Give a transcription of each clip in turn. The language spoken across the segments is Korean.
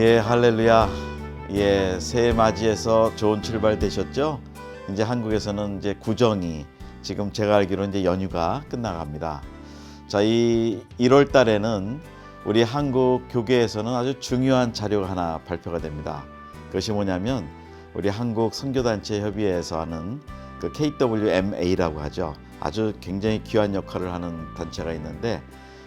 예, 할렐루야. 예, 새해 맞이해서 좋은 출발 되셨죠? 이제 한국에서는 이제 구정이 지금 제가 알기로 이제 연휴가 끝나갑니다. 자, 이 1월 달에는 우리 한국 교계에서는 아주 중요한 자료가 하나 발표가 됩니다. 그것이 뭐냐면 우리 한국 선교단체 협의회에서 하는 그 KWMA라고 하죠. 아주 굉장히 귀한 역할을 하는 단체가 있는데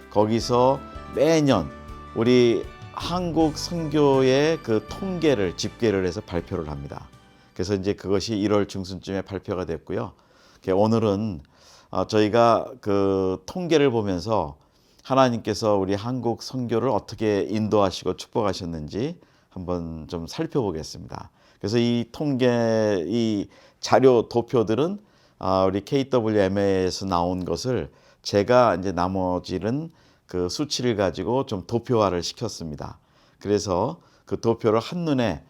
거기서 매년 우리 한국 선교의 그 통계를 집계를 해서 발표를 합니다. 그래서 이제 그것이 1월 중순쯤에 발표가 됐고요. 오늘은 저희가 그 통계를 보면서 하나님께서 우리 한국 선교를 어떻게 인도하시고 축복하셨는지 한번 좀 살펴보겠습니다. 그래서 이 통계, 이 자료 도표들은 우리 KWMA에서 나온 것을 제가 이제 나머지는 그 수치를 가지고 좀 도표화를 시켰습니다. 그래서 그 도표를 한눈에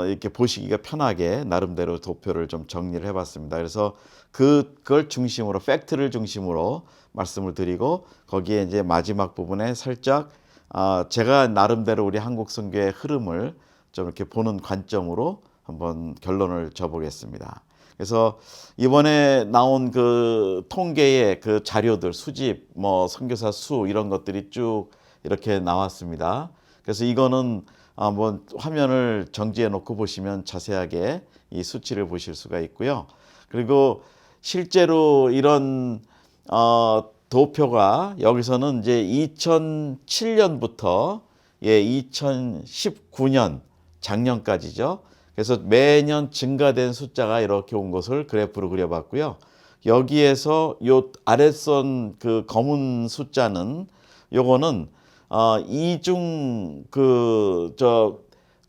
이렇게 보시기가 편하게 나름대로 도표를 좀 정리를 해봤습니다. 그래서 그걸 중심으로 팩트를 중심으로 말씀을 드리고 거기에 이제 마지막 부분에 살짝 제가 나름대로 우리 한국 선교의 흐름을 좀 이렇게 보는 관점으로 한번 결론을 줘보겠습니다. 그래서 이번에 나온 그 통계의 그 자료들 수집 뭐 선교사 수 이런 것들이 쭉 이렇게 나왔습니다. 그래서 이거는 한번 화면을 정지해 놓고 보시면 자세하게 이 수치를 보실 수가 있고요. 그리고 실제로 이런 도표가 여기서는 이제 2007년부터 2019년 작년까지죠. 그래서 매년 증가된 숫자가 이렇게 온 것을 그래프로 그려봤고요. 여기에서 요 아랫선 그 검은 숫자는 요거는 이중 구조,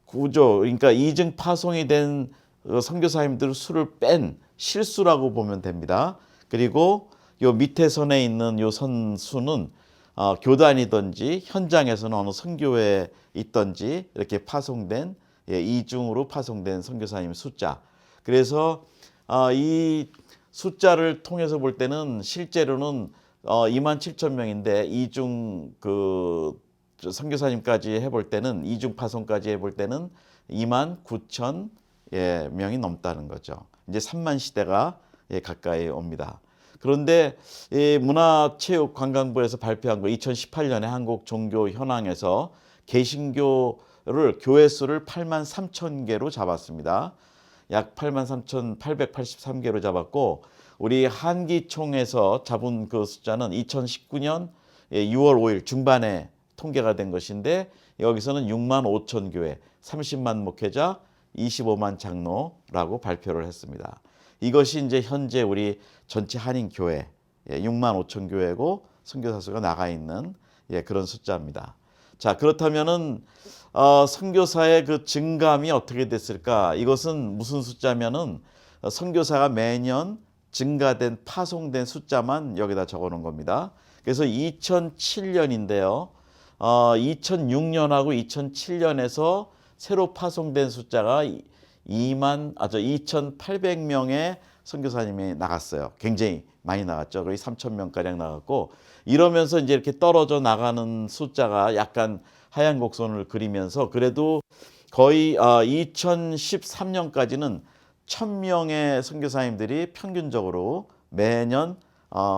그러니까 이중 파송이 된 선교사님들 수를 뺀 실수라고 보면 됩니다. 그리고 요 밑에 선에 있는 요 선수는 교단이든지 현장에서는 어느 선교회에 있든지 이렇게 파송된 이중으로 파송된 선교사님 숫자. 그래서 이 숫자를 통해서 볼 때는 실제로는 27,000명인데 이중 그 선교사님까지 해볼 때는 이중 파송까지 해볼 때는 29,000명이 넘다는 거죠. 이제 3만 시대가 가까이 옵니다. 그런데 문화체육관광부에서 발표한 거 2018년에 한국 종교 현황에서 개신교를 교회 수를 83,000개로 잡았습니다. 약 83,883개로 잡았고 우리 한기총에서 잡은 그 숫자는 2019년 6월 5일 중반에 통계가 된 것인데 여기서는 6만 5천 교회, 30만 목회자, 25만 장로라고 발표를 했습니다. 이것이 이제 현재 우리 전체 한인 교회 6만 5천 교회고 선교사 수가 나가 있는 그런 숫자입니다. 자, 그렇다면은 선교사의 그 증감이 어떻게 됐을까? 이것은 무슨 숫자면은 선교사가 매년 증가된 파송된 숫자만 여기다 적어 놓은 겁니다. 그래서 2007년인데요. 2006년하고 2007년에서 새로 파송된 숫자가 2,800명의 선교사님이 나갔어요. 굉장히 많이 나갔죠. 거의 3,000명가량 나갔고 이러면서 이제 이렇게 떨어져 나가는 숫자가 약간 하얀 곡선을 그리면서 그래도 거의 2013년까지는 1,000명의 선교사님들이 평균적으로 매년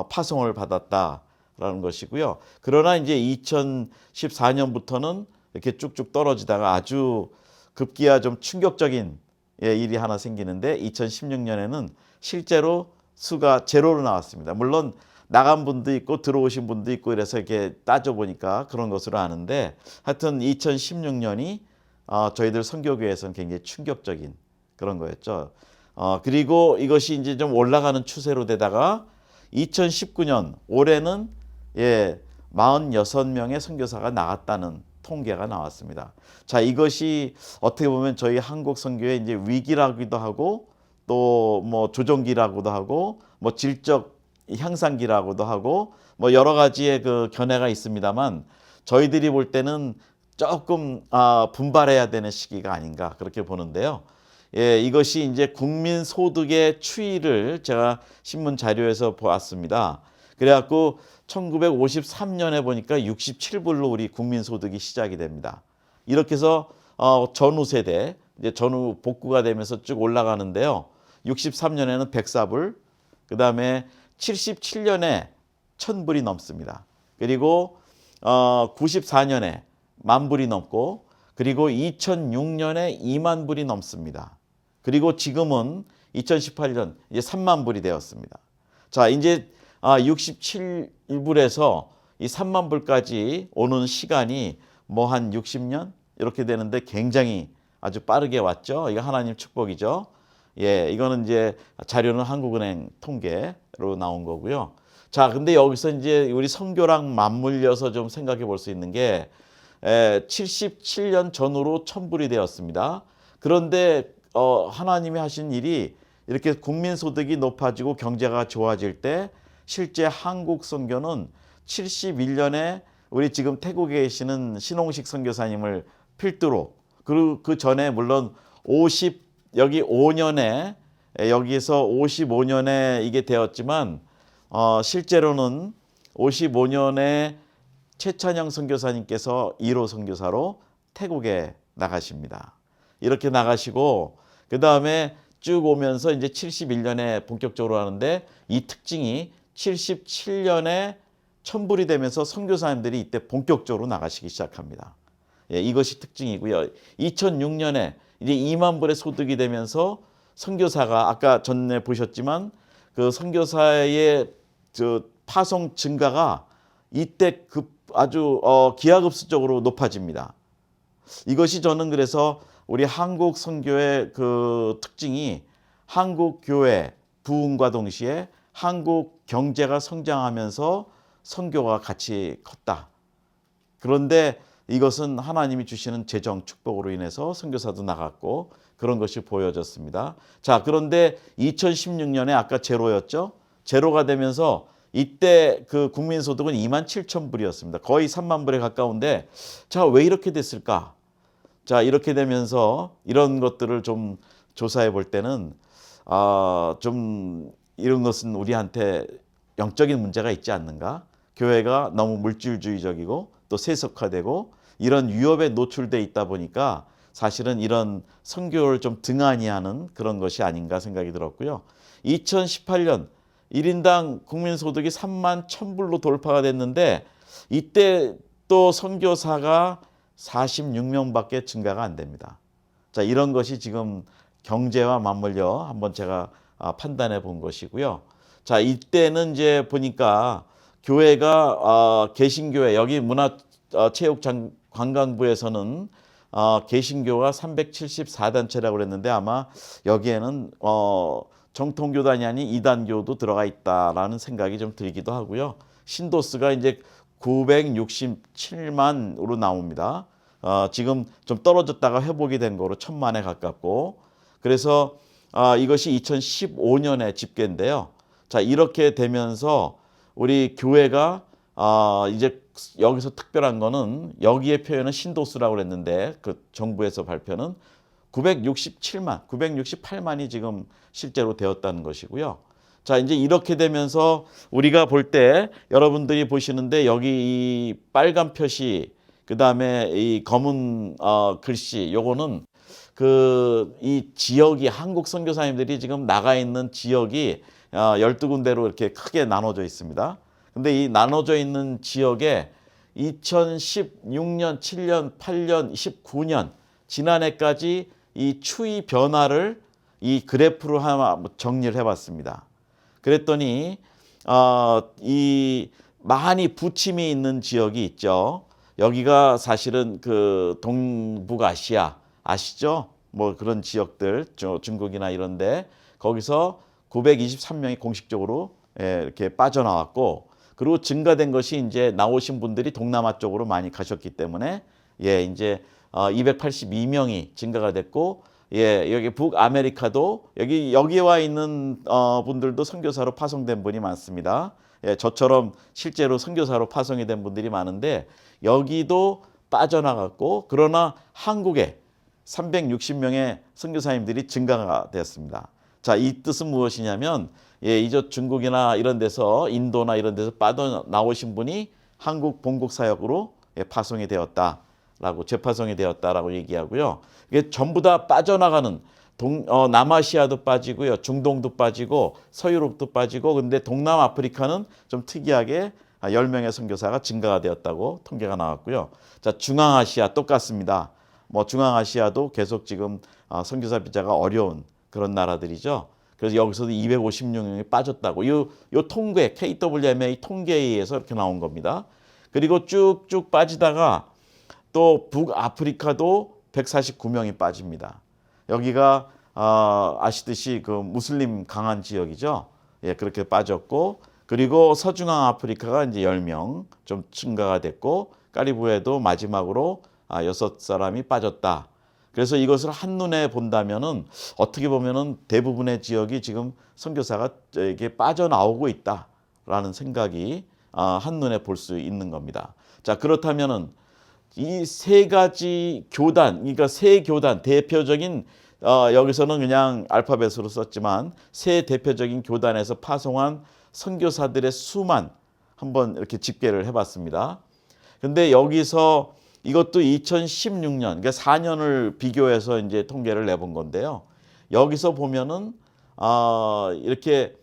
파송을 받았다라는 것이고요. 그러나 이제 2014년부터는 이렇게 쭉쭉 떨어지다가 아주 급기야 좀 충격적인 일이 하나 생기는데 2016년에는 실제로 수가 제로로 나왔습니다. 물론 나간 분도 있고 들어오신 분도 있고 이래서 이렇게 따져보니까 그런 것으로 아는데 하여튼 2016년이 저희들 선교교회에서는 굉장히 충격적인 그런 거였죠. 그리고 이것이 이제 좀 올라가는 추세로 되다가 2019년 올해는 46명의 선교사가 나갔다는 통계가 나왔습니다. 자, 이것이 어떻게 보면 저희 한국 선교의 이제 위기라기도 하고 또 뭐 조정기라고도 하고 뭐 질적 향상기라고도 하고 뭐 여러 가지의 그 견해가 있습니다만 저희들이 볼 때는 조금 분발해야 되는 시기가 아닌가 그렇게 보는데요. 이것이 이제 국민 소득의 추이를 제가 신문 자료에서 보았습니다. 그래갖고 1953년에 보니까 67불로 우리 국민 소득이 시작이 됩니다. 이렇게 해서 전후 세대, 이제 전후 복구가 되면서 쭉 올라가는데요. 63년에는 104불, 그 다음에 77년에 1000불이 넘습니다. 그리고 94년에 10,000불이 넘고, 그리고 2006년에 20,000불이 넘습니다. 그리고 지금은 2018년 이제 30,000불이 되었습니다. 자, 이제 67불에서 이 30,000불까지 오는 시간이 뭐 한 60년 이렇게 되는데 굉장히 아주 빠르게 왔죠. 이거 하나님 축복이죠. 예, 이거는 이제 자료는 한국은행 통계로 나온 거고요. 자, 근데 여기서 이제 우리 선교랑 맞물려서 좀 생각해 볼 수 있는 게 77년 전후로 1000불이 되었습니다. 그런데 하나님이 하신 일이 이렇게 국민 소득이 높아지고 경제가 좋아질 때 실제 한국 선교는 71년에 우리 지금 태국에 계시는 신홍식 선교사님을 필두로, 그리고 그 전에 물론 여기 5년에 여기서 55년에 이게 되었지만 실제로는 55년에 최찬영 선교사님께서 1호 선교사로 태국에 나가십니다. 이렇게 나가시고 그 다음에 쭉 오면서 이제 71년에 본격적으로 하는데, 이 특징이 77년에 1000불이 되면서 선교사님들이 이때 본격적으로 나가시기 시작합니다. 예, 이것이 특징이고요. 2006년에 이제 20,000불의 소득이 되면서 선교사가 아까 전에 보셨지만 그 선교사의 파송 증가가 이때 아주 기하급수적으로 높아집니다. 이것이 저는 그래서 우리 한국 선교의 그 특징이 한국 교회 부흥과 동시에 한국 경제가 성장하면서 선교가 같이 컸다. 그런데 이것은 하나님이 주시는 재정 축복으로 인해서 선교사도 나갔고 그런 것이 보여졌습니다. 자, 그런데 2016년에 아까 제로였죠. 제로가 되면서 이때 그 국민소득은 27,000불이었습니다. 거의 30,000불에 가까운데, 자, 왜 이렇게 됐을까? 자, 이렇게 되면서 이런 것들을 좀 조사해 볼 때는 좀 이런 것은 우리한테 영적인 문제가 있지 않는가? 교회가 너무 물질주의적이고 또 세속화되고 이런 위협에 노출돼 있다 보니까 사실은 이런 선교를 좀 등한히 하는 그런 것이 아닌가 생각이 들었고요. 2018년 1인당 국민소득이 31,000불로 돌파가 됐는데 이때 또 선교사가 46명밖에 증가가 안 됩니다. 자, 이런 것이 지금 경제와 맞물려 한번 제가 판단해 본 것이고요. 자, 이때는 이제 보니까 교회가 개신교회 여기 문화체육관광부에서는 개신교가 374단체라고 그랬는데 아마 여기에는 정통교단이 아닌 이단교도 들어가 있다라는 생각이 좀 들기도 하고요. 신도수가 이제 967만으로 나옵니다. 지금 좀 떨어졌다가 회복이 된 거로 1,000만에 가깝고, 그래서 이것이 2015년의 집계인데요. 자, 이렇게 되면서 우리 교회가 이제 여기서 특별한 거는 여기에 표현은 신도수라고 그랬는데 그 정부에서 발표는 968만이 지금 실제로 되었다는 것이고요. 자, 이제 이렇게 되면서 우리가 볼 때 여러분들이 보시는데 여기 이 빨간 표시 그다음에 이 검은 글씨 요거는 이 지역이 한국 선교사님들이 지금 나가 있는 지역이 12군데로 이렇게 크게 나눠져 있습니다. 근데 이 나눠져 있는 지역에 2016년, 7년, 8년, 19년 지난해까지 이 추이 변화를 이 그래프로 하나 정리를 해봤습니다. 그랬더니 이 많이 부침이 있는 지역이 있죠. 여기가 사실은 그 동북아시아 아시죠? 뭐 그런 지역들 중국이나 이런데 거기서 923명이 공식적으로 이렇게 빠져나왔고, 그리고 증가된 것이 이제 나오신 분들이 동남아 쪽으로 많이 가셨기 때문에 이제 282명이 증가가 됐고, 여기 북아메리카도 여기에 와 있는 분들도 선교사로 파송된 분이 많습니다. 저처럼 실제로 선교사로 파송이 된 분들이 많은데 여기도 빠져나갔고, 그러나 한국에 360명의 선교사님들이 증가가 되었습니다. 자, 이 뜻은 무엇이냐면 이제 중국이나 이런 데서 인도나 이런 데서 빠져나오신 분이 한국 본국 사역으로 파송이 되었다. 되었다라고 재파송이 되었다라고 얘기하고요. 이게 전부 다 빠져나가는 남아시아도 빠지고요, 중동도 빠지고 서유럽도 빠지고, 근데 동남아프리카는 좀 특이하게 10명의 선교사가 증가가 되었다고 통계가 나왔고요. 자, 중앙아시아 똑같습니다. 뭐 중앙아시아도 계속 지금 선교사 비자가 어려운 그런 나라들이죠. 그래서 여기서도 256명이 빠졌다고. 요 통계, KWMA 통계에 의해서 이렇게 나온 겁니다. 그리고 쭉쭉 빠지다가 또 북아프리카도 149명이 빠집니다. 여기가 아시듯이 그 무슬림 강한 지역이죠. 예, 그렇게 빠졌고, 그리고 서중앙 아프리카가 이제 10명 좀 증가가 됐고, 카리브해도 마지막으로 6사람이 빠졌다. 그래서 이것을 한눈에 본다면은 어떻게 보면은 대부분의 지역이 지금 선교사가 이게 빠져나오고 있다라는 생각이 한눈에 볼 수 있는 겁니다. 자, 그렇다면은 이 세 가지 교단, 그러니까 세 교단 대표적인 여기서는 그냥 알파벳으로 썼지만 세 대표적인 교단에서 파송한 선교사들의 수만 한번 이렇게 집계를 해봤습니다. 근데 여기서 이것도 2016년, 그러니까 4년을 비교해서 이제 통계를 내본 건데요. 여기서 보면은 이렇게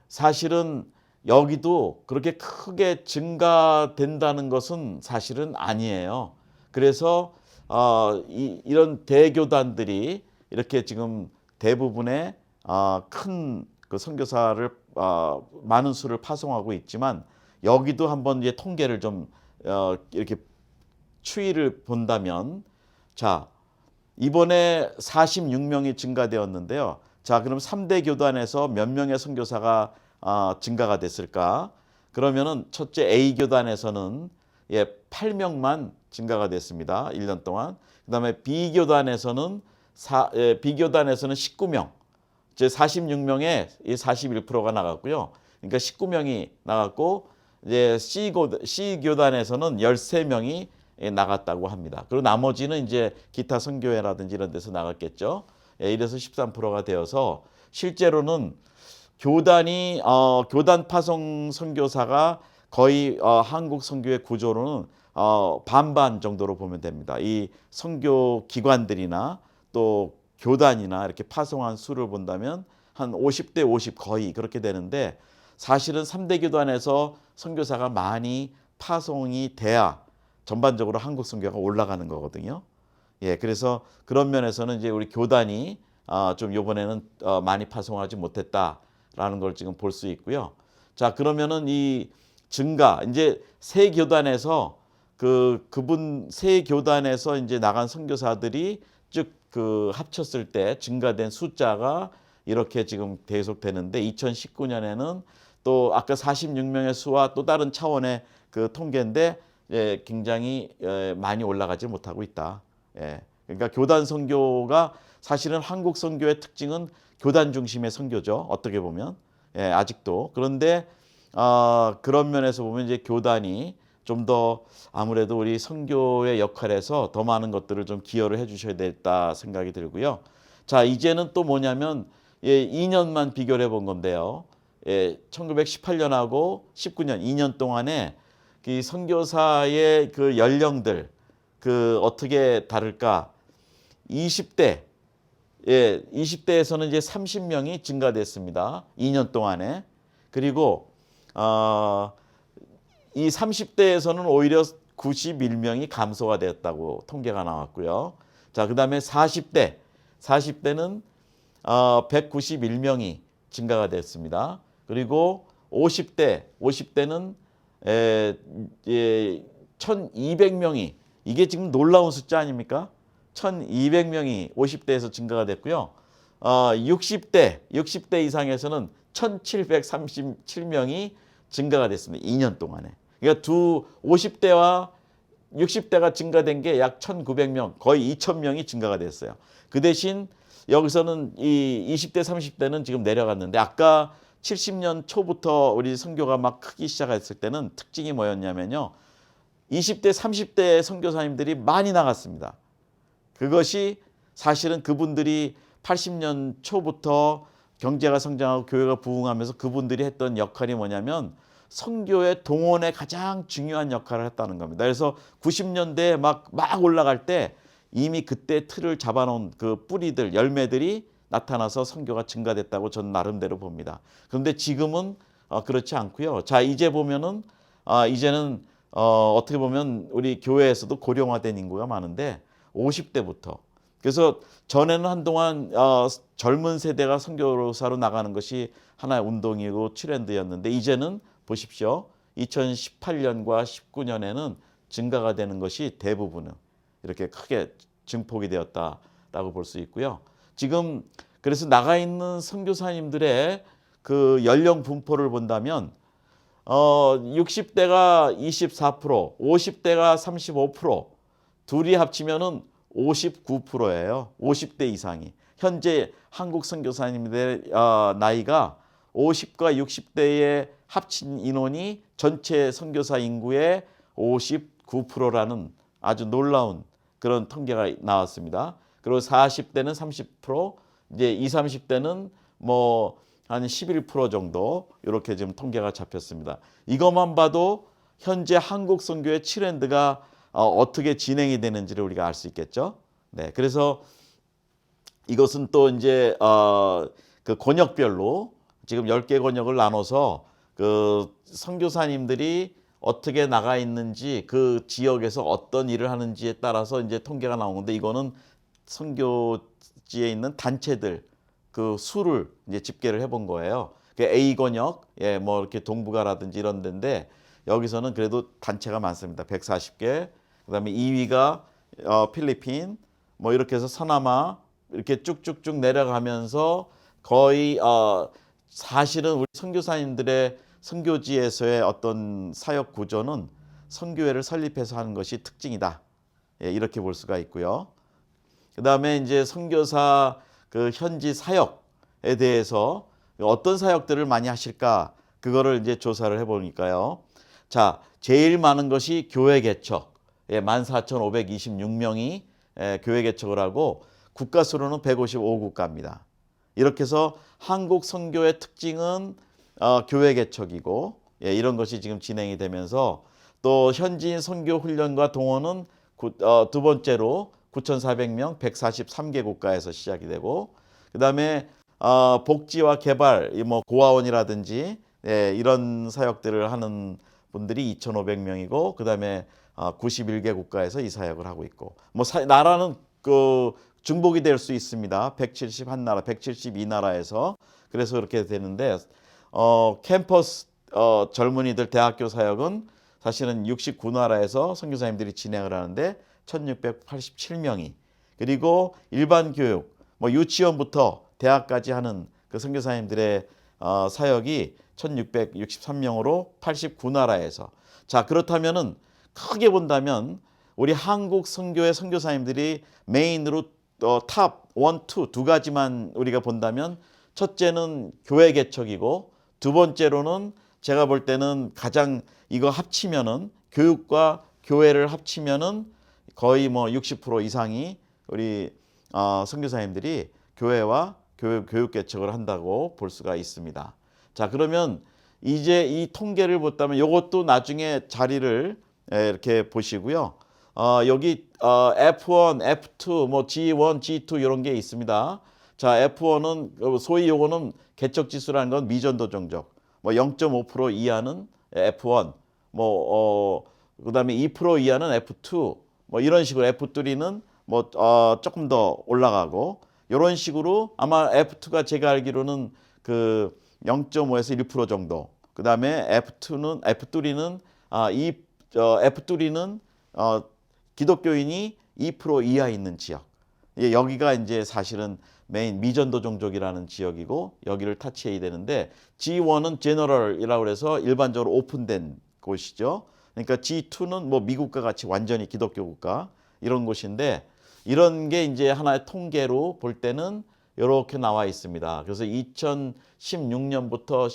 사실은 여기도 그렇게 크게 증가된다는 것은 사실은 아니에요. 그래서 이런 대교단들이 이렇게 지금 대부분의 큰 그 선교사를 많은 수를 파송하고 있지만, 여기도 한번 이제 통계를 좀 이렇게 추이를 본다면, 자, 이번에 46명이 증가되었는데요. 자, 그럼 3대 교단에서 몇 명의 선교사가 증가가 됐을까? 그러면은 첫째 A 교단에서는 8명만 증가가 됐습니다. 1년 동안. 그다음에 B 교단에서는 19명. 제 46명에 41%가 나갔고요. 그러니까 19명이 나갔고, 이제 C 교단에서는 13명이 나갔다고 합니다. 그리고 나머지는 이제 기타 선교회라든지 이런 데서 나갔겠죠. 이래서 13%가 되어서 실제로는 교단 파송 선교사가 거의 한국 선교회 구조로는 반반 정도로 보면 됩니다. 이 선교 기관들이나 또 교단이나 이렇게 파송한 수를 본다면 한 50대 50 거의 그렇게 되는데, 사실은 3대 교단에서 선교사가 많이 파송이 돼야 전반적으로 한국 선교가 올라가는 거거든요. 예, 그래서 그런 면에서는 이제 우리 교단이 좀 이번에는 많이 파송하지 못했다라는 걸 지금 볼 수 있고요. 자, 그러면은 이 증가, 이제 세 교단에서 세 교단에서 이제 나간 선교사들이 쭉 그 합쳤을 때 증가된 숫자가 이렇게 지금 계속되는데, 2019년에는 또 아까 46명의 수와 또 다른 차원의 그 통계인데 굉장히 많이 올라가지 못하고 있다. 그러니까 교단 선교가 사실은 한국 선교의 특징은 교단 중심의 선교죠. 어떻게 보면 아직도. 그런데 그런 면에서 보면 이제 교단이 좀 더 아무래도 우리 선교의 역할에서 더 많은 것들을 좀 기여를 해주셔야 되겠다 생각이 들고요. 자, 이제는 또 뭐냐면 2년만 비교를 해본 건데요. 1918년하고 19년 2년 동안에 그 선교사의 그 연령들 어떻게 다를까? 20대 20대에서는 이제 30명이 증가됐습니다. 2년 동안에. 그리고 이 30대에서는 오히려 91명이 감소가 되었다고 통계가 나왔고요. 자, 그다음에 40대는 191명이 증가가 됐습니다. 그리고 50대는 1,200명이, 이게 지금 놀라운 숫자 아닙니까? 1,200명이 50대에서 증가가 됐고요. 60대 이상에서는 1,737명이 증가가 됐습니다. 2년 동안에. 그러니까 50대와 60대가 증가된 게 약 1,900명, 거의 2,000명이 증가가 됐어요. 그 대신 여기서는 이 20대, 30대는 지금 내려갔는데, 아까 70년 초부터 우리 선교가 막 크기 시작했을 때는 특징이 뭐였냐면요. 20대, 30대 선교사님들이 많이 나갔습니다. 그것이 사실은 그분들이 80년 초부터 경제가 성장하고 교회가 부흥하면서 그분들이 했던 역할이 뭐냐면, 선교의 동원에 가장 중요한 역할을 했다는 겁니다. 그래서 90년대에 막 올라갈 때 이미 그때 틀을 잡아놓은 그 뿌리들, 열매들이 나타나서 선교가 증가됐다고 저는 나름대로 봅니다. 그런데 지금은 그렇지 않고요. 자, 이제 보면은 이제는 어떻게 보면 우리 교회에서도 고령화된 인구가 많은데 50대부터, 그래서 전에는 한동안 젊은 세대가 선교사로 나가는 것이 하나의 운동이고 트렌드였는데 이제는 보십시오. 2018년과 19년에는 증가가 되는 것이 대부분은 이렇게 크게 증폭이 되었다라고 볼 수 있고요. 지금 그래서 나가 있는 선교사님들의 그 연령 분포를 본다면 60대가 24%, 50대가 35%, 둘이 합치면은 59%예요. 50대 이상이. 현재 한국 선교사님들의 나이가 50과 60대의 합친 인원이 전체 선교사 인구의 59%라는 아주 놀라운 그런 통계가 나왔습니다. 그리고 40대는 30%, 이제 20, 30대는 뭐 한 11% 정도 이렇게 지금 통계가 잡혔습니다. 이것만 봐도 현재 한국 선교의 트렌드가 어떻게 진행이 되는지를 우리가 알 수 있겠죠. 네, 그래서 이것은 또 이제 그 권역별로 지금 10개 권역을 나눠서 그 선교사님들이 어떻게 나가 있는지 그 지역에서 어떤 일을 하는지에 따라서 이제 통계가 나오는데 이거는 선교지에 있는 단체들 그 수를 이제 집계를 해본 거예요. 그 A 권역, 뭐 이렇게 동북아라든지 이런 데인데 여기서는 그래도 단체가 많습니다. 140개. 그다음에 2위가 필리핀, 뭐 이렇게 해서 서남아 이렇게 쭉쭉쭉 내려가면서 거의 사실은 우리 선교사님들의 선교지에서의 어떤 사역 구조는 선교회를 설립해서 하는 것이 특징이다. 이렇게 볼 수가 있고요. 그다음에 이제 선교사 그 현지 사역에 대해서 어떤 사역들을 많이 하실까 그거를 이제 조사를 해보니까요. 자, 제일 많은 것이 교회 개척, 14,526명이 교회 개척을 하고 국가 수로는 155국가입니다. 이렇게 해서 한국 선교의 특징은 교회 개척이고 이런 것이 지금 진행이 되면서 또 현지인 선교 훈련과 동원은 두 번째로 9,400명 143개 국가에서 시작이 되고 그다음에 복지와 개발 뭐 고아원이라든지 이런 사역들을 하는 분들이 2,500명이고 그다음에 91개 국가에서 이 사역을 하고 있고 뭐 나라는 그 중복이 될 수 있습니다. 171나라, 172나라에서 그래서 그렇게 되는데 캠퍼스 젊은이들 대학교 사역은 사실은 69나라에서 선교사님들이 진행을 하는데 1,687명이 그리고 일반 교육 뭐 유치원부터 대학까지 하는 그 선교사님들의 사역이 1,663명으로 89나라에서 자 그렇다면은 크게 본다면 우리 한국 선교의 선교사님들이 메인으로 탑 1, 2 두 가지만 우리가 본다면 첫째는 교회 개척이고 두 번째로는 제가 볼 때는 가장 이거 합치면은 교육과 교회를 합치면은 거의 뭐 60% 이상이 우리 선교사님들이 교회와 교육 개척을 한다고 볼 수가 있습니다. 자 그러면 이제 이 통계를 본다면 이것도 나중에 자리를 이렇게 보시고요. 여기 F1, F2, 뭐 G1, G2 이런 게 있습니다. 자 F1은 소위 요거는 개척 지수라는 건 미전도 정적. 뭐 0.5% 이하는 F1, 뭐 그다음에 2% 이하는 F2, 뭐 이런 식으로 F3는 뭐 조금 더 올라가고 이런 식으로 아마 F2가 제가 알기로는 그 0.5에서 1% 정도. 그다음에 F3는 F3는 기독교인이 2% 이하 있는 지역. 여기가 이제 사실은 메인 미전도 종족이라는 지역이고 여기를 타치해야 되는데 G1은 제너럴이라고 해서 일반적으로 오픈된 곳이죠. 그러니까 G2는 뭐 미국과 같이 완전히 기독교 국가 이런 곳인데 이런 게 이제 하나의 통계로 볼 때는 이렇게 나와 있습니다. 그래서 2016년부터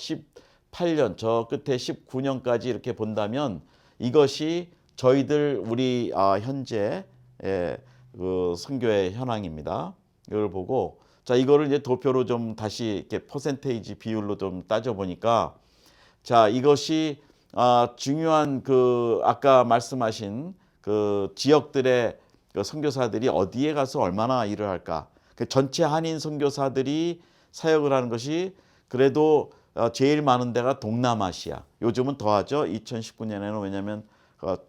18년 저 끝에 19년까지 이렇게 본다면 이것이 저희들 우리 현재 그 선교의 현황입니다. 이걸 보고 자 이거를 이제 도표로 좀 다시 이렇게 퍼센테이지 비율로 좀 따져 보니까 자 이것이 중요한 그 아까 말씀하신 그 지역들의 그 선교사들이 어디에 가서 얼마나 일을 할까? 그 전체 한인 선교사들이 사역을 하는 것이 그래도 제일 많은 데가 동남아시아. 요즘은 더하죠. 2019년에는 왜냐하면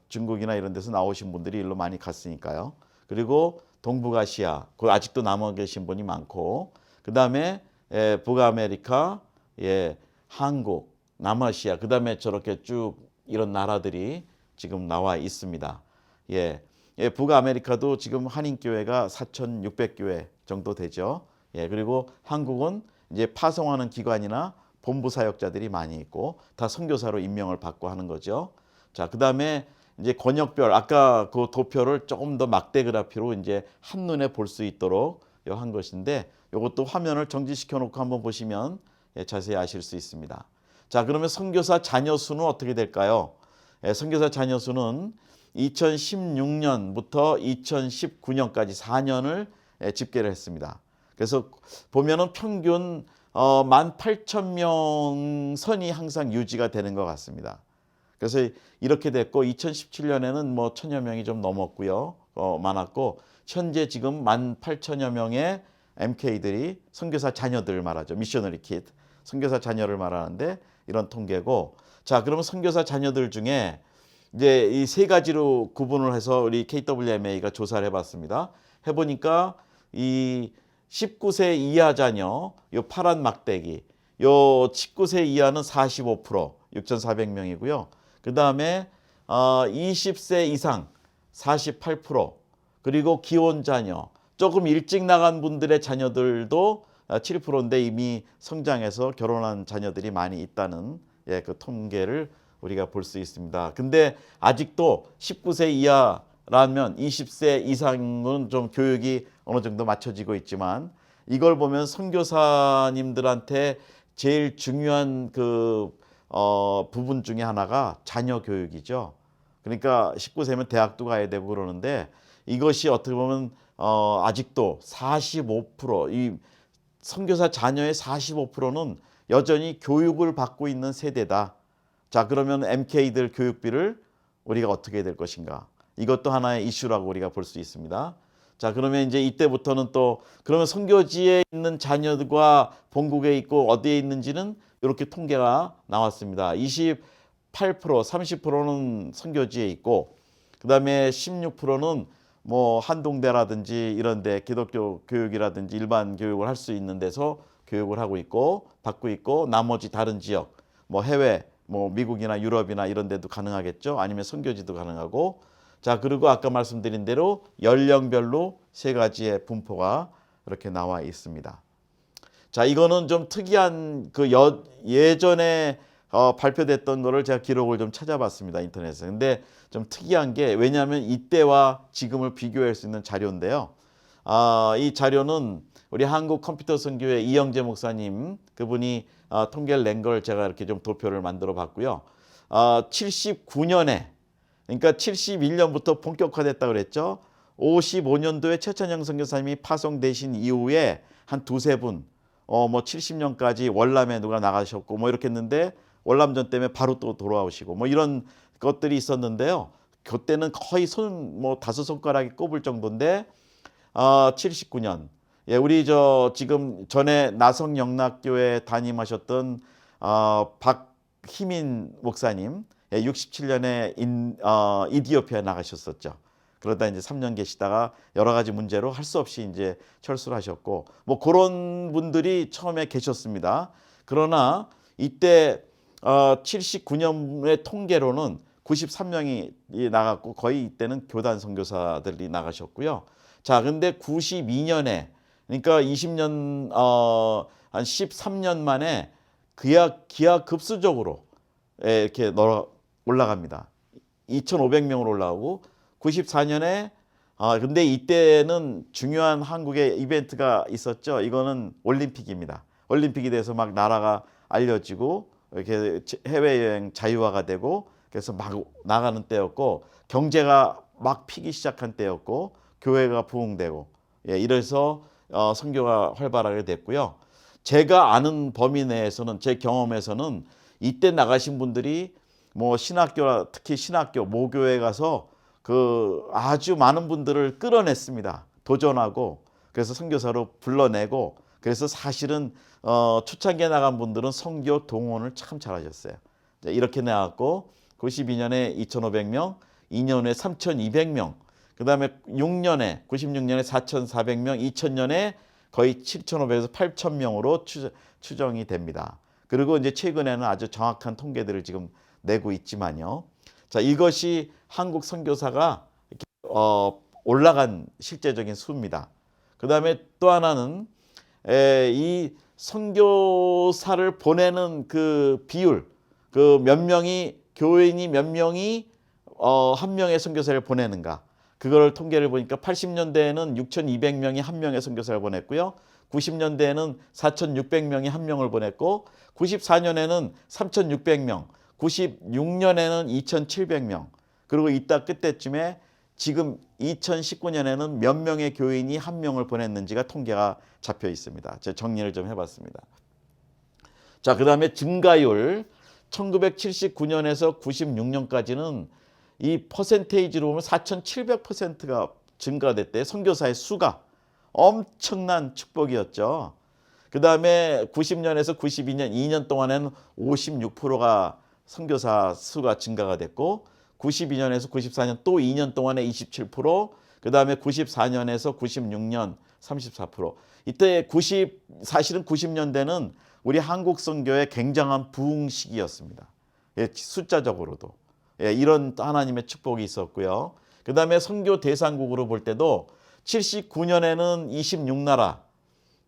중국이나 이런 데서 나오신 분들이 일로 많이 갔으니까요. 그리고 동북아시아, 그 아직도 남아 계신 분이 많고, 그 다음에 북아메리카, 한국, 남아시아, 그 다음에 저렇게 쭉 이런 나라들이 지금 나와 있습니다. 북아메리카도 지금 한인교회가 4,600교회 정도 되죠. 그리고 한국은 이제 파송하는 기관이나 본부 사역자들이 많이 있고 다 선교사로 임명을 받고 하는 거죠. 자, 그다음에 이제 권역별 아까 그 도표를 조금 더 막대 그래프로 이제 한눈에 볼 수 있도록 한 것인데 이것도 화면을 정지시켜 놓고 한번 보시면 자세히 아실 수 있습니다. 자, 그러면 선교사 자녀 수는 어떻게 될까요? 선교사 자녀 수는 2016년부터 2019년까지 4년을 집계를 했습니다. 그래서 보면은 평균 18,000명 선이 항상 유지가 되는 것 같습니다. 그래서 이렇게 됐고 2017년에는 뭐 1,000여 명이 좀 넘었고요. 많았고 현재 지금 18,000여 명의 MK들이 선교사 자녀들을 말하죠. 미셔너리 키드. 선교사 자녀를 말하는데 이런 통계고 자, 그러면 선교사 자녀들 중에 이제 이 세 가지로 구분을 해서 우리 KWMA가 조사를 해봤습니다. 해보니까 이 19세 이하 자녀, 요 파란 막대기, 요 19세 이하는 45%, 6,400명이고요. 그 다음에 20세 이상 48%, 그리고 기혼 자녀, 조금 일찍 나간 분들의 자녀들도 7%인데 이미 성장해서 결혼한 자녀들이 많이 있다는 그 통계를 우리가 볼 수 있습니다. 근데 아직도 19세 이하라면 20세 이상은 좀 교육이 어느 정도 맞춰지고 있지만 이걸 보면 선교사님들한테 제일 중요한 그 부분 중에 하나가 자녀 교육이죠. 그러니까 19세면 대학도 가야 되고 그러는데 이것이 어떻게 보면 아직도 45%, 이 선교사 자녀의 45%는 여전히 교육을 받고 있는 세대다. 자, 그러면 MK들 교육비를 우리가 어떻게 해야 될 것인가? 이것도 하나의 이슈라고 우리가 볼 수 있습니다. 자, 그러면 이제 이때부터는 또 그러면 선교지에 있는 자녀들과 본국에 있고 어디에 있는지는 이렇게 통계가 나왔습니다. 28%, 30%는 선교지에 있고 그다음에 16%는 뭐 한동대라든지 이런 데 기독교 교육이라든지 일반 교육을 할 수 있는 데서 교육을 하고 있고 받고 있고 나머지 다른 지역 뭐 해외 뭐 미국이나 유럽이나 이런 데도 가능하겠죠. 아니면 선교지도 가능하고 자, 그리고 아까 말씀드린 대로 연령별로 세 가지의 분포가 이렇게 나와 있습니다. 자, 이거는 좀 특이한 그 예전에 발표됐던 거를 제가 기록을 좀 찾아봤습니다. 인터넷에. 근데 좀 특이한 게 왜냐하면 이때와 지금을 비교할 수 있는 자료인데요. 이 자료는 우리 한국 컴퓨터 선교회 이영재 목사님 그분이 통계를 낸 걸 제가 이렇게 좀 도표를 만들어 봤고요. 79년에 그러니까 71년부터 본격화됐다 그랬죠. 55년도에 최천영 선교사님이 파송되신 이후에 한 두세 분, 뭐 70년까지 월남에 누가 나가셨고 뭐 이렇게 했는데 월남전 때문에 바로 또 돌아오시고 뭐 이런 것들이 있었는데요. 그때는 거의 뭐 다섯 손가락에 꼽을 정도인데 79년 우리 지금 전에 나성영락교회 담임하셨던 박희민 목사님 67년에 이디오피아 나가셨었죠. 그러다 이제 3년 계시다가 여러 가지 문제로 할 수 없이 이제 철수를 하셨고 뭐 그런 분들이 처음에 계셨습니다. 그러나 이때 79년의 통계로는 93명이 나갔고 거의 이때는 교단 선교사들이 나가셨고요. 자, 근데 92년에 그러니까 20년 한 13년 만에 기하급수적으로 이렇게 올라갑니다. 2,500명으로 올라오고 94년에 근데 이때는 중요한 한국의 이벤트가 있었죠. 이거는 올림픽입니다. 올림픽에 대해서 막 나라가 알려지고 이렇게 해외여행 자유화가 되고 그래서 막 나가는 때였고 경제가 막 피기 시작한 때였고 교회가 부흥되고 이래서 선교가 활발하게 됐고요. 제가 아는 범위 내에서는 제 경험에서는 이때 나가신 분들이 뭐 신학교, 특히 신학교 모교에 가서 그 아주 많은 분들을 끌어냈습니다. 도전하고 그래서 선교사로 불러내고 그래서 사실은 초창기에 나간 분들은 선교 동원을 참 잘하셨어요. 이렇게 나왔고 92년에 2,500명, 2년 후에 3,200명, 그 다음에 96년에 4,400명, 2000년에 거의 7,500에서 8,000명으로 추정이 됩니다. 그리고 이제 최근에는 아주 정확한 통계들을 지금 내고 있지만요. 자, 이것이 한국 선교사가 이렇게, 올라간 실제적인 수입니다. 그 다음에 또 하나는 이 선교사를 보내는 그 비율, 그 몇 명이 교인이 몇 명이 한 명의 선교사를 보내는가, 그걸 통계를 보니까 80년대에는 6,200명이 한 명의 선교사를 보냈고요. 90년대에는 4,600명이 한 명을 보냈고 94년에는 3,600명, 96년에는 2,700명, 그리고 이따 끝때쯤에 지금 2019년에는 몇 명의 교인이 한 명을 보냈는지가 통계가 잡혀 있습니다. 제가 정리를 좀 해봤습니다. 자, 그 다음에 증가율 1979년에서 96년까지는 이 퍼센테이지로 보면 4,700%가 증가됐대요. 선교사의 수가 엄청난 축복이었죠. 그 다음에 90년에서 92년 2년 동안에는 56%가 선교사 수가 증가가 됐고 92년에서 94년 또 2년 동안에 27%, 그 다음에 94년에서 96년 34%. 이때 사실은 90년대는 우리 한국 선교의 굉장한 부흥 시기였습니다. 예, 숫자적으로도. 예, 이런 하나님의 축복이 있었고요. 그 다음에 선교 대상국으로 볼 때도 79년에는 26나라,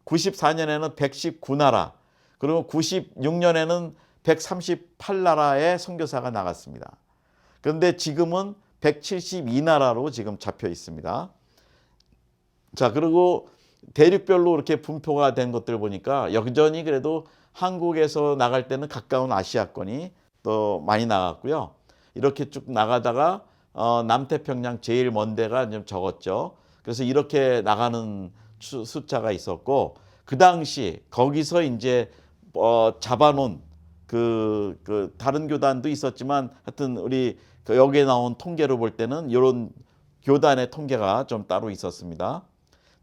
94년에는 119나라, 그리고 96년에는 138나라의 선교사가 나갔습니다. 그런데 지금은 172나라로 지금 잡혀 있습니다. 자, 그리고 대륙별로 이렇게 분포가 된 것들 보니까 여전히 그래도 한국에서 나갈 때는 가까운 아시아권이 또 많이 나갔고요. 이렇게 쭉 나가다가 남태평양 제일 먼 데가 좀 적었죠. 그래서 이렇게 나가는 숫자가 있었고 그 당시 거기서 이제 잡아놓은 그 다른 교단도 있었지만 하여튼 우리 여기에 나온 통계로 볼 때는 이런 교단의 통계가 좀 따로 있었습니다.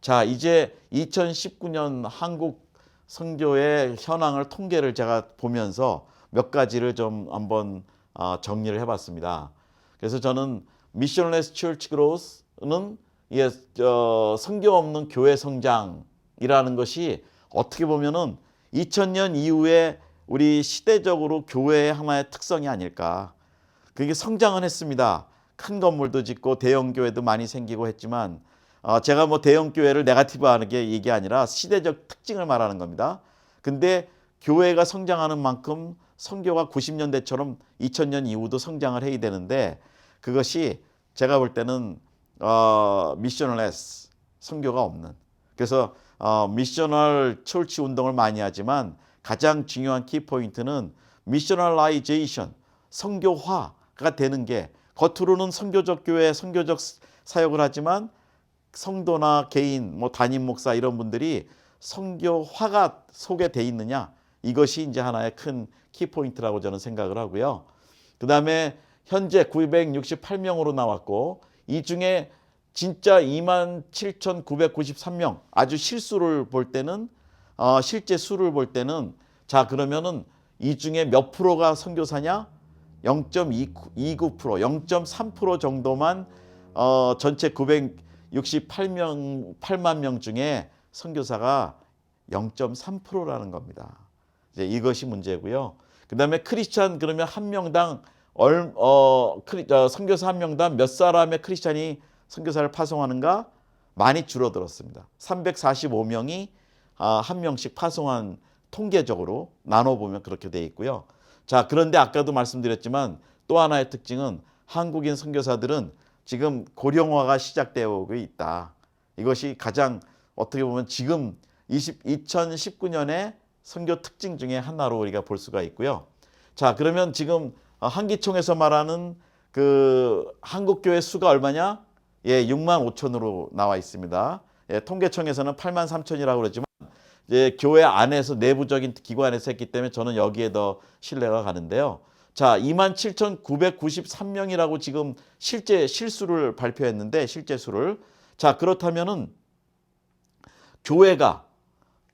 자, 이제 2019년 한국 선교의 현황을 통계를 제가 보면서 몇 가지를 좀 한번 정리를 해봤습니다. 그래서 저는 Missionless Church Growth는 선교 없는 교회 성장이라는 것이 어떻게 보면은 2000년 이후에 우리 시대적으로 교회의 하나의 특성이 아닐까. 그게 성장은 했습니다. 큰 건물도 짓고 대형 교회도 많이 생기고 했지만 제가 뭐 대형 교회를 네거티브하는 게 이게 아니라 시대적 특징을 말하는 겁니다. 근데 교회가 성장하는 만큼 선교가 90년대처럼 2000년 이후도 성장을 해야 되는데 그것이 제가 볼 때는 미셔널레스, 선교가 없는. 그래서 미셔널 철치 운동을 많이 하지만 가장 중요한 키포인트는 미셔널라이제이션, 선교화가 되는 게 겉으로는 선교적 교회, 선교적 사역을 하지만 성도나 개인, 뭐 담임 목사 이런 분들이 선교화가 속에 돼 있느냐, 이것이 이제 하나의 큰 키포인트라고 저는 생각을 하고요. 그 다음에 현재 968명으로 나왔고 이 중에 진짜 27,993명, 아주 실수를 볼 때는 실제 수를 볼 때는 자, 그러면은 이 중에 몇 프로가 선교사냐? 0.29%, 0.3% 정도만 전체 968만 명 중에 선교사가 0.3%라는 겁니다. 이제 이것이 문제고요. 그다음에 크리스찬 그러면 한 명당 선교사 한 명당 몇 사람의 크리스찬이 선교사를 파송하는가? 많이 줄어들었습니다. 345명이 한 명씩 파송한, 통계적으로 나눠보면 그렇게 돼 있고요. 자, 그런데 아까도 말씀드렸지만 또 하나의 특징은 한국인 선교사들은 지금 고령화가 시작되고 있다. 이것이 가장 어떻게 보면 지금 2019년의 선교 특징 중에 하나로 우리가 볼 수가 있고요. 자, 그러면 지금 한기총에서 말하는 그 한국교회 수가 얼마냐? 예, 6만 5천으로 나와 있습니다. 예, 통계청에서는 8만 3천이라고 그러지만 교회 안에서 내부적인 기관에서 했기 때문에 저는 여기에 더 신뢰가 가는데요. 자, 27,993명이라고 지금 실제 실수를 발표했는데 실제 수를. 자, 그렇다면은 교회가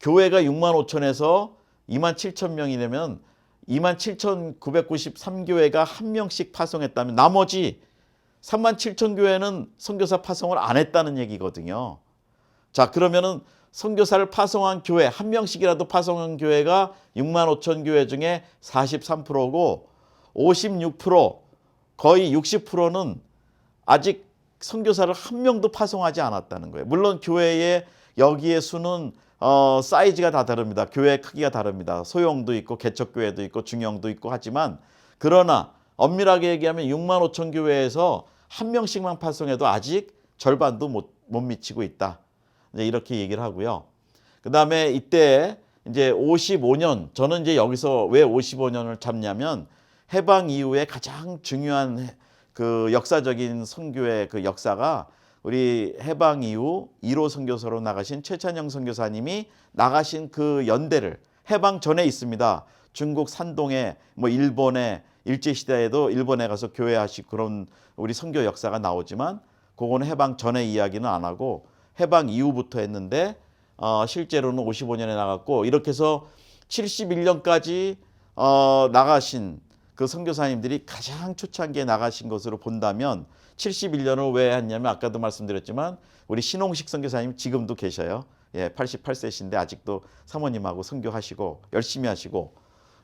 6만 5천에서 2만 7천 명이 되면 27,993교회가 한 명씩 파송했다면 나머지 3만 7천 교회는 선교사 파송을 안 했다는 얘기거든요. 자, 그러면은 선교사를 파송한 교회 한 명씩이라도 파송한 교회가 6만 5천 교회 중에 43%고 56% 거의 60%는 아직 선교사를 한 명도 파송하지 않았다는 거예요. 물론 교회의 여기의 수는 사이즈가 다 다릅니다. 교회 크기가 다릅니다. 소형도 있고 개척교회도 있고 중형도 있고 하지만 그러나 엄밀하게 얘기하면 6만 5천 교회에서 한 명씩만 파송해도 아직 절반도 못 미치고 있다. 이제 이렇게 얘기를 하고요. 그 다음에 이때 이제 55년, 저는 이제 여기서 왜 55년을 잡냐면 해방 이후에 가장 중요한 그 역사적인 선교의 그 역사가 우리 해방 이후 1호 선교사로 나가신 최찬영 선교사님이 나가신 그 연대를 해방 전에 있습니다. 중국 산동에 뭐 일본에 일제시대에도 일본에 가서 교회하시고 그런 우리 선교 역사가 나오지만 그거는 해방 전의 이야기는 안 하고 해방 이후부터 했는데 실제로는 55년에 나갔고 이렇게 해서 71년까지 나가신 그 선교사님들이 가장 초창기에 나가신 것으로 본다면 71년을 왜 했냐면 아까도 말씀드렸지만 우리 신홍식 선교사님 지금도 계셔요. 예, 88세신데 아직도 사모님하고 선교하시고 열심히 하시고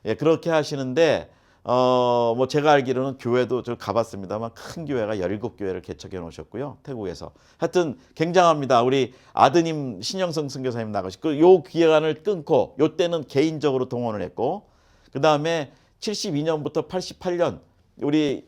예, 그렇게 하시는데 뭐 제가 알기로는 교회도 저 가봤습니다만 큰 교회가 17교회를 개척해 놓으셨고요. 태국에서. 하여튼 굉장합니다. 우리 아드님 신영성 선교사님 나가시고 요 기간을 끊고 요 때는 개인적으로 동원을 했고 그다음에 72년부터 88년 우리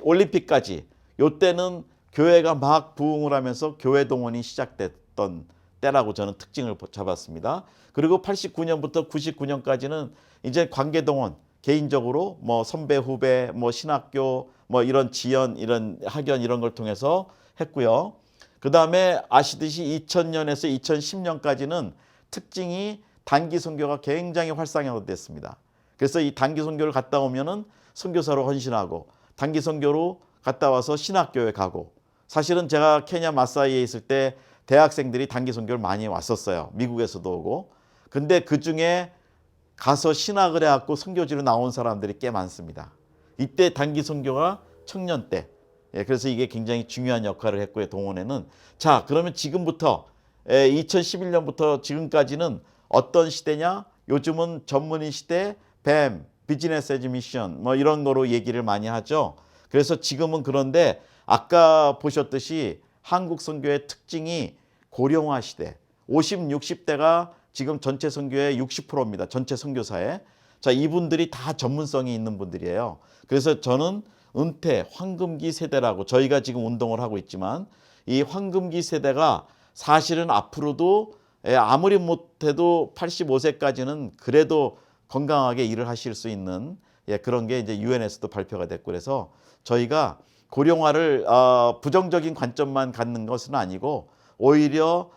올림픽까지 요 때는 교회가 막 부흥을 하면서 교회 동원이 시작됐던 때라고 저는 특징을 잡았습니다. 그리고 89년부터 99년까지는 이제 관계 동원 개인적으로 뭐 선배 후배 뭐 신학교 뭐 이런 지연 이런 학연 이런 걸 통해서 했고요. 그다음에 아시듯이 2000년에서 2010년까지는 특징이 단기 선교가 굉장히 활성화됐습니다. 그래서 이 단기 선교를 갔다 오면은 선교사로 헌신하고 단기 선교로 갔다 와서 신학교에 가고 사실은 제가 케냐 마사이에 있을 때 대학생들이 단기 선교를 많이 왔었어요. 미국에서도 오고. 근데 그중에 가서 신학을 해갖고 선교지로 나온 사람들이 꽤 많습니다. 이때 단기 선교가 청년 때. 예, 그래서 이게 굉장히 중요한 역할을 했고요. 동원에는. 자, 그러면 지금부터 2011년부터 지금까지는 어떤 시대냐? 요즘은 전문의 시대, 뱀, 비즈니스 에즈 미션 뭐 이런 거로 얘기를 많이 하죠. 그래서 지금은 그런데 아까 보셨듯이 한국 선교의 특징이 고령화 시대. 50, 60대가 지금 전체 선교의 60%입니다. 전체 선교사에. 자, 이분들이 다 전문성이 있는 분들이에요. 그래서 저는 은퇴, 황금기 세대라고 저희가 지금 운동을 하고 있지만 이 황금기 세대가 사실은 앞으로도 아무리 못해도 85세까지는 그래도 건강하게 일을 하실 수 있는 그런 게 이제 유엔에서도 발표가 됐고 그래서 저희가 고령화를 부정적인 관점만 갖는 것은 아니고 오히려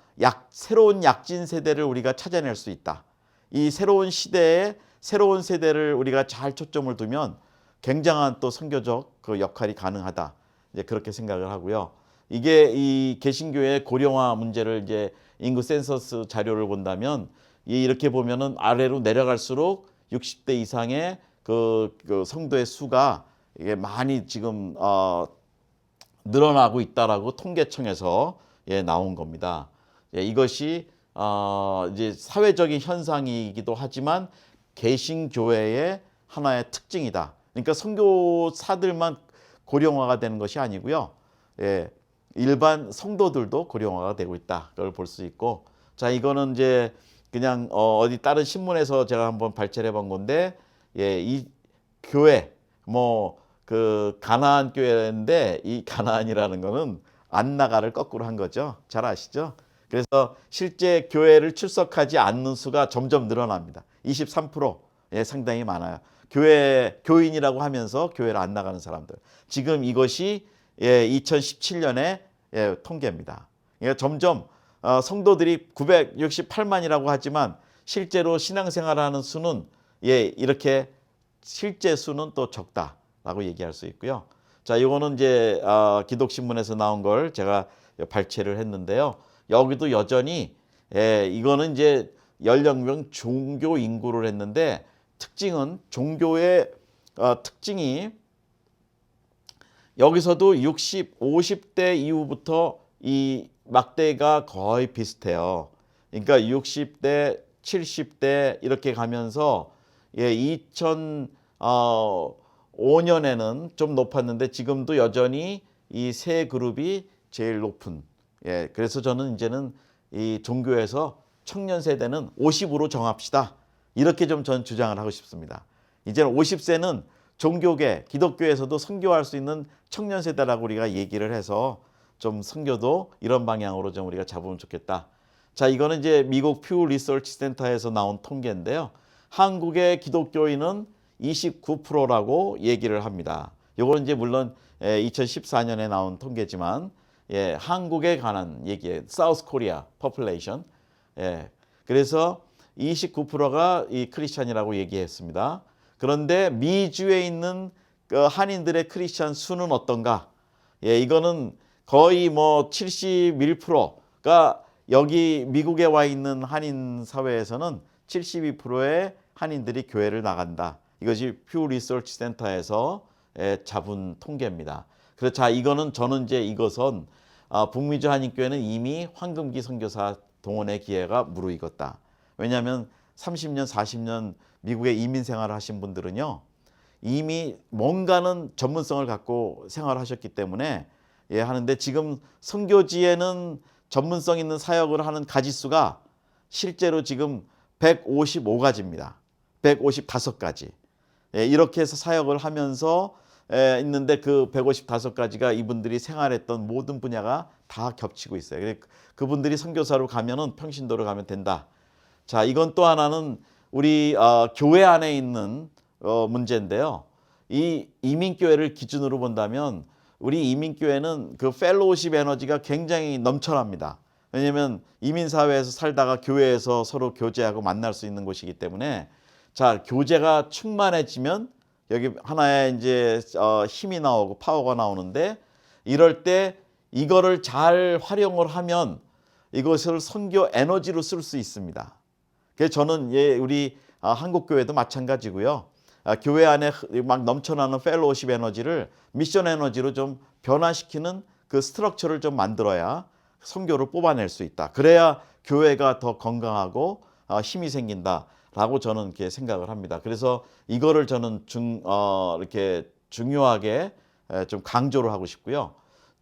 새로운 약진 세대를 우리가 찾아낼 수 있다. 이 새로운 시대에 새로운 세대를 우리가 잘 초점을 두면 굉장한 또 선교적 그 역할이 가능하다. 이제 그렇게 생각을 하고요. 이게 이 개신교의 고령화 문제를 이제 인구 센서스 자료를 본다면 이렇게 보면은 아래로 내려갈수록 60대 이상의 그 성도의 수가 이게 많이 지금 늘어나고 있다라고 통계청에서 나온 겁니다. 이것이 이제 사회적인 현상이기도 하지만 개신교회의 하나의 특징이다. 그러니까 선교사들만 고령화가 되는 것이 아니고요. 일반 성도들도 고령화가 되고 있다. 그걸 볼 수 있고, 자 이거는 이제 그냥 어디 다른 신문에서 제가 한번 발췌해 본 건데, 이 교회 뭐 그 가나안 교회인데 이 가나안이라는 거는 안나가를 거꾸로 한 거죠. 잘 아시죠? 그래서 실제 교회를 출석하지 않는 수가 점점 늘어납니다. 23% 상당히 많아요. 교인이라고 하면서 교회를 안 나가는 사람들. 지금 이것이 2017년에 통계입니다. 점점 성도들이 968만이라고 하지만 실제로 신앙생활하는 수는 이렇게 실제 수는 또 적다라고 얘기할 수 있고요. 자, 이거는 이제 기독신문에서 나온 걸 제가 발췌를 했는데요. 여기도 여전히 이거는 이제 연령별 종교 인구를 했는데 특징은 종교의 특징이 여기서도 60, 50대 이후부터 이 막대가 거의 비슷해요. 그러니까 60대, 70대 이렇게 가면서 2005년에는 좀 높았는데 지금도 여전히 이 세 그룹이 제일 높은. 그래서 저는 이제는 이 종교에서 청년 세대는 50으로 정합시다. 이렇게 좀 전 주장을 하고 싶습니다. 이제는 50세는 종교계, 기독교에서도 선교할 수 있는 청년 세대라고 우리가 얘기를 해서 좀 선교도 이런 방향으로 좀 우리가 잡으면 좋겠다. 자, 이거는 이제 미국 퓨 리서치 센터에서 나온 통계인데요. 한국의 기독교인은 29%라고 얘기를 합니다. 이건 이제 물론 2014년에 나온 통계지만 한국에 관한 얘기예요. 사우스 코리아 퍼플레이션. 그래서 29%가 이 크리스찬이라고 얘기했습니다. 그런데 미주에 있는 그 한인들의 크리스찬 수는 어떤가? 이거는 거의 뭐 71%가 여기 미국에 와 있는 한인 사회에서는 72%의 한인들이 교회를 나간다. 이것이 퓨 리서치 센터에서 잡은 통계입니다. 그래서 자, 이거는 저는 이제 이것은 북미주 한인교회는 이미 황금기 선교사 동원의 기회가 무르익었다. 왜냐하면 30년, 40년 미국에 이민 생활을 하신 분들은요, 이미 뭔가는 전문성을 갖고 생활하셨기 때문에 하는데 지금 선교지에는 전문성 있는 사역을 하는 가지수가 실제로 지금 155가지입니다. 155가지. 이렇게 해서 사역을 하면서 있는데 그 155가지가 이분들이 생활했던 모든 분야가 다 겹치고 있어요. 그분들이 선교사로 가면은 평신도로 가면 된다. 자, 이건 또 하나는 우리 교회 안에 있는 문제인데요. 이 이민교회를 기준으로 본다면 우리 이민교회는 그 펠로우십 에너지가 굉장히 넘쳐납니다. 왜냐하면 이민사회에서 살다가 교회에서 서로 교제하고 만날 수 있는 곳이기 때문에 자, 교제가 충만해지면 여기 하나의 이제 힘이 나오고 파워가 나오는데 이럴 때 이거를 잘 활용을 하면 이것을 선교 에너지로 쓸 수 있습니다. 그래서 저는 우리 한국 교회도 마찬가지고요. 교회 안에 막 넘쳐나는 펠로우십 에너지를 미션 에너지로 좀 변화시키는 그 스트럭처를 좀 만들어야 선교를 뽑아낼 수 있다. 그래야 교회가 더 건강하고 힘이 생긴다라고 저는 이렇게 생각을 합니다. 그래서 이거를 저는 이렇게 중요하게 좀 강조를 하고 싶고요.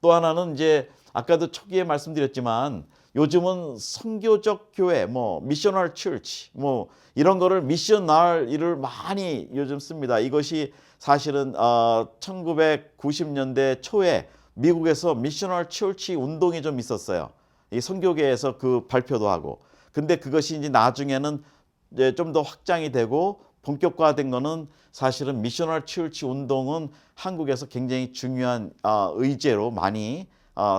또 하나는 이제 아까도 초기에 말씀드렸지만 요즘은 선교적 교회, 뭐 미셔널 처치, 뭐 이런 거를 미셔널을 많이 요즘 씁니다. 이것이 사실은 1990년대 초에 미국에서 미셔널 처치 운동이 좀 있었어요. 이 선교계에서 그 발표도 하고. 근데 그것이 이제 나중에는 이제 좀 더 확장이 되고 본격화된 거는 사실은 미셔널 처치 운동은 한국에서 굉장히 중요한 의제로 많이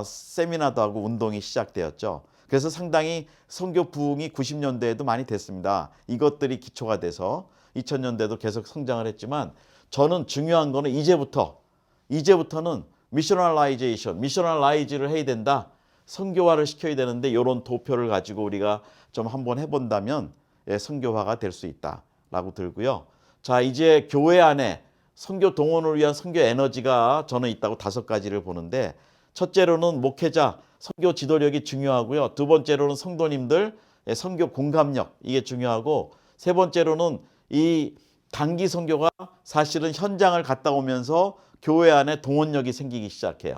세미나도 하고 운동이 시작되었죠. 그래서 상당히 선교 부흥이 90년대에도 많이 됐습니다. 이것들이 기초가 돼서 2000년대도 계속 성장을 했지만 저는 중요한 거는 이제부터는 미셔널라이즈를 해야 된다. 선교화를 시켜야 되는데 이런 도표를 가지고 우리가 좀 한번 해본다면 선교화가 될 수 있다라고 들고요. 자, 이제 교회 안에 선교 동원을 위한 선교 에너지가 저는 있다고 5가지를 보는데 첫째로는 목회자, 선교 지도력이 중요하고요. 두 번째로는 성도님들, 선교 공감력 이게 중요하고 세 번째로는 이 단기 선교가 사실은 현장을 갔다 오면서 교회 안에 동원력이 생기기 시작해요.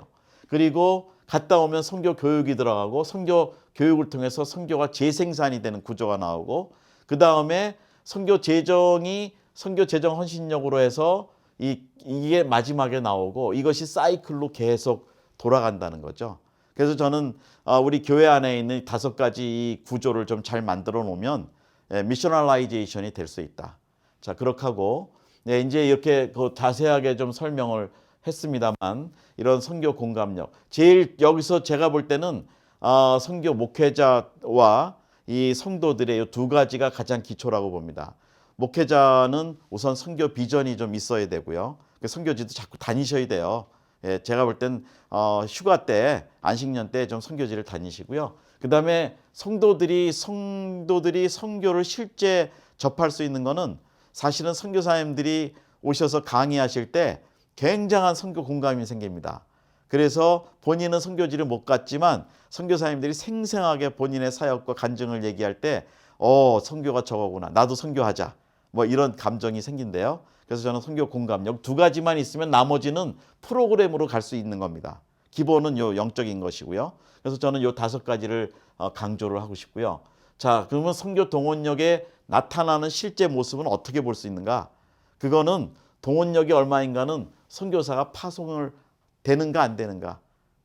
그리고 갔다 오면 선교 교육이 들어가고 선교 교육을 통해서 선교가 재생산이 되는 구조가 나오고 그 다음에 선교 재정 헌신력으로 해서 이게 마지막에 나오고 이것이 사이클로 계속 돌아간다는 거죠. 그래서 저는 우리 교회 안에 있는 5가지 이 구조를 좀 잘 만들어 놓으면 미셔널라이제이션이 될 수 있다. 자, 그렇게 하고 이제 이렇게 자세하게 좀 설명을 했습니다만 이런 선교 공감력. 제일 여기서 제가 볼 때는 선교 목회자와 이 성도들의 이 2가지가 가장 기초라고 봅니다. 목회자는 우선 선교 비전이 좀 있어야 되고요. 그 선교지도 자꾸 다니셔야 돼요. 예, 제가 볼 땐 휴가 때, 안식년 때 좀 선교지를 다니시고요. 그다음에 성도들이 선교를 실제 접할 수 있는 거는 사실은 선교사님들이 오셔서 강의하실 때 굉장한 선교 공감이 생깁니다. 그래서 본인은 선교지를 못 갔지만 선교사님들이 생생하게 본인의 사역과 간증을 얘기할 때 선교가 저거구나. 나도 선교하자. 뭐 이런 감정이 생긴대요. 그래서 저는 선교 공감력 두 가지만 있으면 나머지는 프로그램으로 갈 수 있는 겁니다. 기본은 요 영적인 것이고요. 그래서 저는 요 5가지를 강조를 하고 싶고요. 자, 그러면 선교 동원력에 나타나는 실제 모습은 어떻게 볼 수 있는가? 그거는 동원력이 얼마인가는 선교사가 파송을 되는가 안 되는가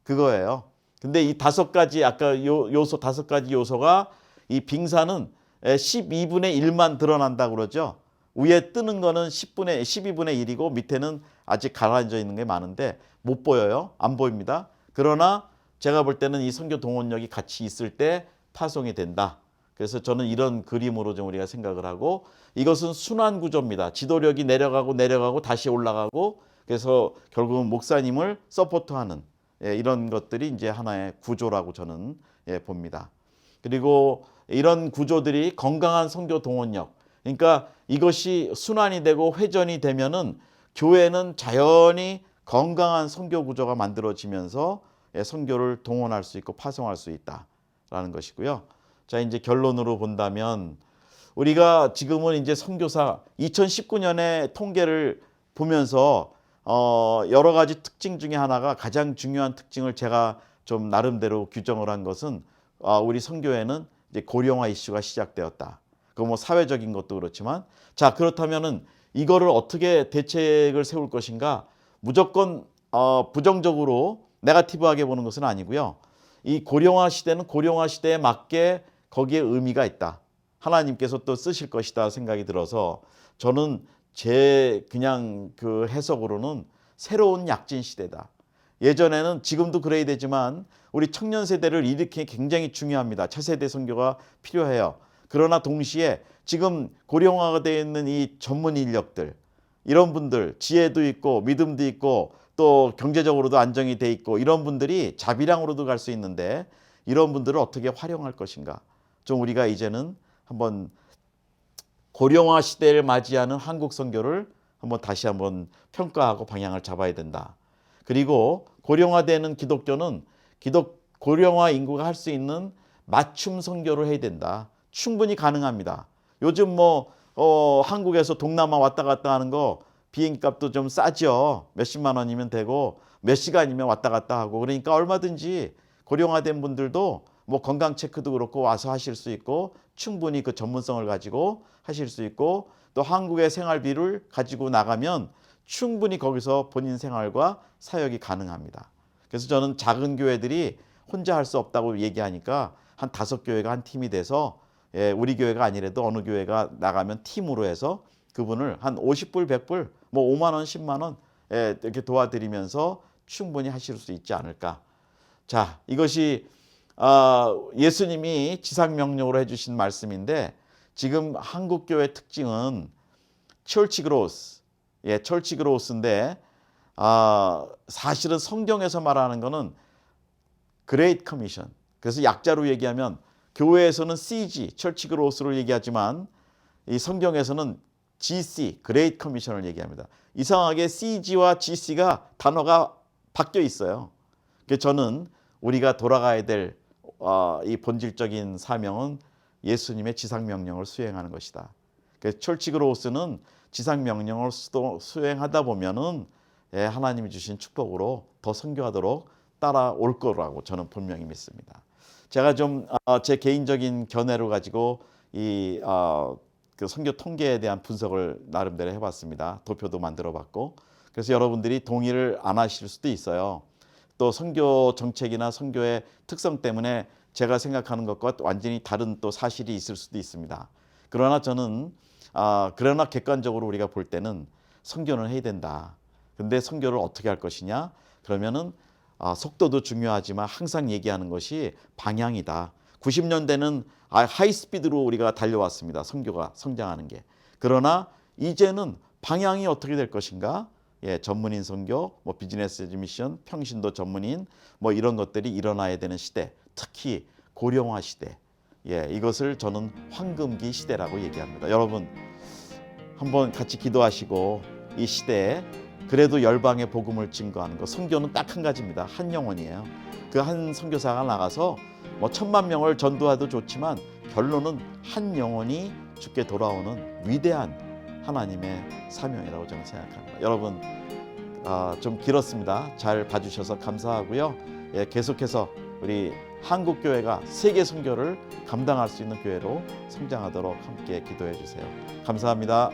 그거예요. 근데 이 5가지 아까 요소 5가지 요소가 이 빙산은 12분의 1만 드러난다고 그러죠. 위에 뜨는 거는 12분의 1이고 밑에는 아직 가라앉아 있는 게 많은데 못 보여요. 안 보입니다. 그러나 제가 볼 때는 이 선교 동원력이 같이 있을 때 파송이 된다. 그래서 저는 이런 그림으로 좀 우리가 생각을 하고 이것은 순환 구조입니다. 지도력이 내려가고 다시 올라가고 그래서 결국은 목사님을 서포트하는 이런 것들이 이제 하나의 구조라고 저는 봅니다. 그리고 이런 구조들이 건강한 선교 동원력. 그러니까 이것이 순환이 되고 회전이 되면은 교회는 자연히 건강한 선교 구조가 만들어지면서 선교를 동원할 수 있고 파송할 수 있다라는 것이고요. 자, 이제 결론으로 본다면 우리가 지금은 이제 선교사 2019년의 통계를 보면서 여러 가지 특징 중에 하나가 가장 중요한 특징을 제가 좀 나름대로 규정을 한 것은 우리 선교회는 이제 고령화 이슈가 시작되었다. 그 뭐 사회적인 것도 그렇지만 자 그렇다면은 이거를 어떻게 대책을 세울 것인가? 무조건 부정적으로 네거티브하게 보는 것은 아니고요. 이 고령화 시대는 고령화 시대에 맞게 거기에 의미가 있다. 하나님께서 또 쓰실 것이다 생각이 들어서 저는 제 그냥 그 해석으로는 새로운 약진 시대다. 예전에는 지금도 그래야 되지만 우리 청년 세대를 일으키기 굉장히 중요합니다. 차세대 선교가 필요해요. 그러나 동시에 지금 고령화가 되어 있는 이 전문 인력들 이런 분들 지혜도 있고 믿음도 있고 또 경제적으로도 안정이 돼 있고 이런 분들이 자비량으로도 갈 수 있는데 이런 분들을 어떻게 활용할 것인가. 좀 우리가 이제는 한번 고령화 시대를 맞이하는 한국 선교를 다시 한번 평가하고 방향을 잡아야 된다. 그리고 고령화되는 기독교는 고령화 인구가 할 수 있는 맞춤 선교를 해야 된다. 충분히 가능합니다. 요즘 한국에서 동남아 왔다 갔다 하는 거 비행값도 좀 싸죠. 몇십만 원이면 되고 몇 시간이면 왔다 갔다 하고 그러니까 얼마든지 고령화된 분들도 건강 체크도 그렇고 와서 하실 수 있고 충분히 그 전문성을 가지고 하실 수 있고 또 한국의 생활비를 가지고 나가면 충분히 거기서 본인 생활과 사역이 가능합니다. 그래서 저는 작은 교회들이 혼자 할 수 없다고 얘기하니까 한 5교회가 한 팀이 돼서 우리 교회가 아니라도 어느 교회가 나가면 팀으로 해서 그분을 한 50불, 100불, 5만 원, 10만 원 이렇게 도와드리면서 충분히 하실 수 있지 않을까. 자, 이것이 예수님이 지상명령으로 해주신 말씀인데 지금 한국교회 특징은 철치 그로스, 철치 그로스인데 사실은 성경에서 말하는 거는 그레이트 커미션. 그래서 약자로 얘기하면 교회에서는 CG, 철치 그로스를 얘기하지만 이 성경에서는 GC, 그레이트 커미션을 얘기합니다. 이상하게 CG와 GC가 단어가 바뀌어 있어요. 그래서 저는 우리가 돌아가야 될 이 본질적인 사명은 예수님의 지상명령을 수행하는 것이다. 그래서 철치 그로스는 지상명령을 수행하다 보면은 하나님이 주신 축복으로 더 선교하도록 따라올 거라고 저는 분명히 믿습니다. 제가 좀 제 개인적인 견해를 가지고 그 선교 통계에 대한 분석을 나름대로 해봤습니다. 도표도 만들어봤고 그래서 여러분들이 동의를 안 하실 수도 있어요. 또 선교 정책이나 선교의 특성 때문에 제가 생각하는 것과 완전히 다른 또 사실이 있을 수도 있습니다. 그러나 저는 그러나 객관적으로 우리가 볼 때는 선교는 해야 된다. 근데 선교를 어떻게 할 것이냐? 그러면은 속도도 중요하지만 항상 얘기하는 것이 방향이다. 90년대는 하이스피드로 우리가 달려왔습니다. 선교가 성장하는 게. 그러나 이제는 방향이 어떻게 될 것인가? 예, 전문인 선교, 뭐 비즈니스 미션, 평신도 전문인, 뭐 이런 것들이 일어나야 되는 시대, 특히 고령화 시대. 예, 이것을 저는 황금기 시대라고 얘기합니다. 여러분, 한번 같이 기도하시고 이 시대에 그래도 열방의 복음을 증거하는 것. 선교는 딱 한 가지입니다. 한 영혼이에요. 그 한 선교사가 나가서 뭐 10,000,000명을 전도해도 좋지만 결론은 한 영혼이 주께 돌아오는 위대한 하나님의 사명이라고 저는 생각합니다. 여러분, 좀 길었습니다. 잘 봐주셔서 감사하고요. 예, 계속해서 우리 한국교회가 세계 선교를 감당할 수 있는 교회로 성장하도록 함께 기도해 주세요. 감사합니다.